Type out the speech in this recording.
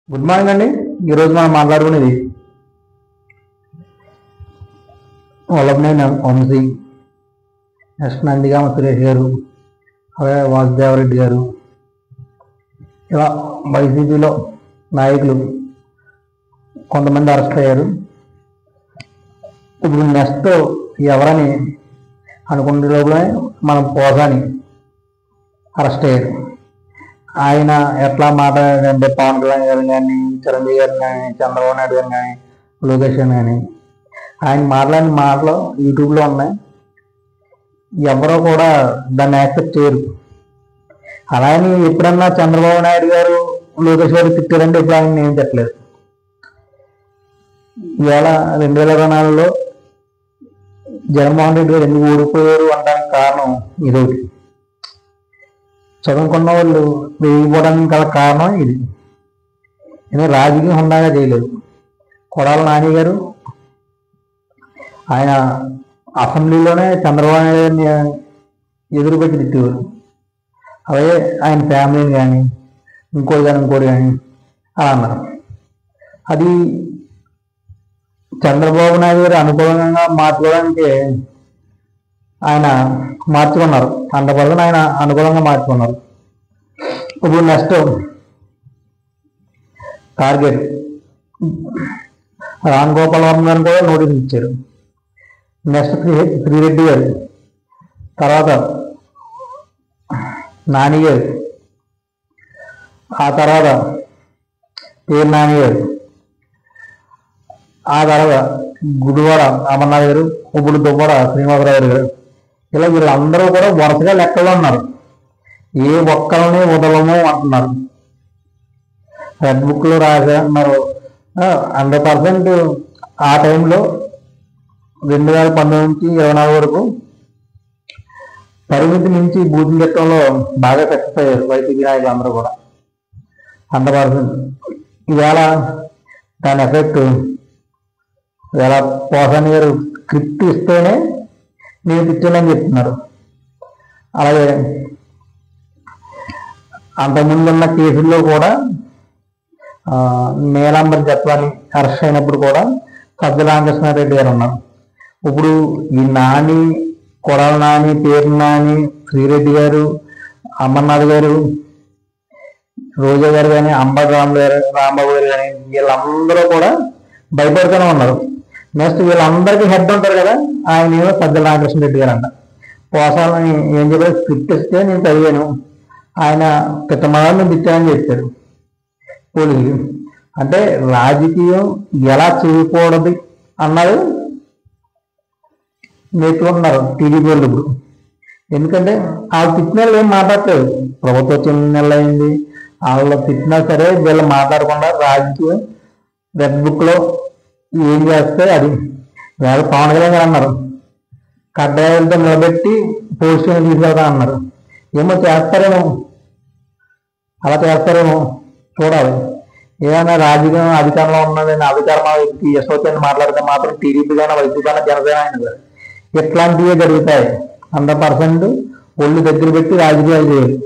Good morning అండి. ఈరోజు మనం మాట్లాడుకునేది వల్లభనేని వంశీ, నెక్స్ట్ నందిగామ సురేష్ గారు, అలాగే వాసుదేవరెడ్డి గారు, ఇలా వైసీపీలో నాయకులు కొంతమంది అరెస్ట్ అయ్యారు. ఇప్పుడు నెక్స్ట్ ఎవరని అనుకునే లోపలే మనం పోసాని అరెస్ట్ అయ్యారు. ఆయన ఎట్లా మాట్లాడాడంటే పవన్ కళ్యాణ్ గారు కానీ, చిరంజీవి గారు కానీ, చంద్రబాబు నాయుడు గారు కానీ, లోకేష్ గారు కానీ, ఆయన మాట్లాడిన మాటలు యూట్యూబ్లో ఉన్నాయి. ఎవరో కూడా దాన్ని యాక్సెప్ట్ చేయరు. అలాగే ఎప్పుడన్నా చంద్రబాబు నాయుడు గారు, లోకేష్ గారు తిట్టారంటే ఇప్పుడు ఆయన ఏం తిట్టలేదు. ఇవాళ 2024లో జగన్మోహన్ రెడ్డి గారు ఎందుకు ఓడిపోయారు అనడానికి కారణం ఇదొకటి. చదువుకున్న వాళ్ళు వేయకపోవడానికి గల కారణం ఇది. ఎందుకంటే రాజకీయం హుందాగా చేయలేదు. కొడాల నాని గారు ఆయన అసెంబ్లీలోనే చంద్రబాబు నాయుడు గారిని ఎదురుపెట్టి తిట్టేవారు. అలాగే ఆయన ఫ్యామిలీని కానీ ఇంకోటి కానీ అలా అన్నారు. అది చంద్రబాబు నాయుడు గారు అనుకూలంగా మార్చుకోవడానికి ఆయన మార్చుకున్నారు. 100% ఆయన అనుకూలంగా మార్చుకున్నారు. ఇప్పుడు నెక్స్ట్ టార్గెట్ రామ్ గోపాల్ వర్మ గారిని కూడా నోటీస్ ఇచ్చారు. నెక్స్ట్ శ్రీరెడ్డి గారు, తర్వాత నాని గారు, ఆ తర్వాత పేరు నాని గారు, ఆ తర్వాత గుడివాడ అమర్నాథ్ గారు, ఇప్పుడు దువ్వాడ శ్రీనివాసరావు గారు, ఇలా వీళ్ళందరూ కూడా వరుసగా లెక్కలో ఉన్నారు. ఏ ఒక్కరిని వదలము అంటున్నారు. రెడ్ బుక్లో రాశారు 100%. ఆ టైంలో 2019 నుంచి 2024 వరకు పరిమితి నుంచి బూతులు తిట్టడంలో బాగా సక్సెస్ అయ్యారు వైసీపీ నాయకులు అందరూ కూడా 100%. ఇవాళ దాని ఎఫెక్ట్ ఇవాళ పోసాని గారు స్క్రిప్ట్ ఇస్తేనే నేను తిట్టానని చెప్తున్నారు. అలాగే అంతకుముందున్న కేసుల్లో కూడా నీలాంబర్ జత్వాని అరెస్ట్ అయినప్పుడు కూడా సజ్జల రామకృష్ణారెడ్డి గారు ఉన్నారు. ఇప్పుడు ఈ నాని, కొడాల నాని, పేరు నాని, శ్రీరెడ్డి గారు, అమర్నాథ్ గారు, రోజా గారు కానీ, అంబటి రాంబాబు గారు కానీ వీళ్ళందరూ కూడా భయపడుతూనే ఉన్నారు. నెక్స్ట్ వీళ్ళందరికీ హెడ్ ఉంటారు కదా, ఆయన ఏమో సజ్జల రామకృష్ణారెడ్డి గారు అంట. పోసాలని ఏం చెప్పారు, స్క్రిప్ట్ ఇస్తే నేను చదివాను, ఆయన పిట్టమని నేను తిట్టానని చెప్పారు పోలీసులు. అంటే రాజకీయం ఎలా చేయకూడదు అన్నది నేర్చుకుంటున్నారు టీడీపీ వాళ్ళు ఇప్పుడు. ఎందుకంటే వాళ్ళు తిట్టిన ఏం మాట్లాడలేదు. ప్రభుత్వం చిన్న నెల అయింది, వాళ్ళు తిట్టినా సరే వీళ్ళు మాట్లాడకుండా రాజకీయం రెడ్ బుక్లో ఏం చేస్తే అది. వేళ పవన్ కళ్యాణ్ గారు అన్నారు కడ్డాయిలతో నిలబెట్టి పోస్ట్ తీసుకెళ్తా అన్నారు. ఏమో చేస్తారేమో, అలా చేస్తారేమో చూడాలి. ఏదైనా రాజకీయం అధికారంలో ఉన్నదని అధికారంలో యశోచని మాట్లాడితే మాత్రం టీడీపీ కానీ వైసీపీ కానీ జనసేన అయినది ఇట్లాంటివే జరుగుతాయి. 100% ఒళ్ళు దగ్గర పెట్టి రాజకీయాలు చేయాలి.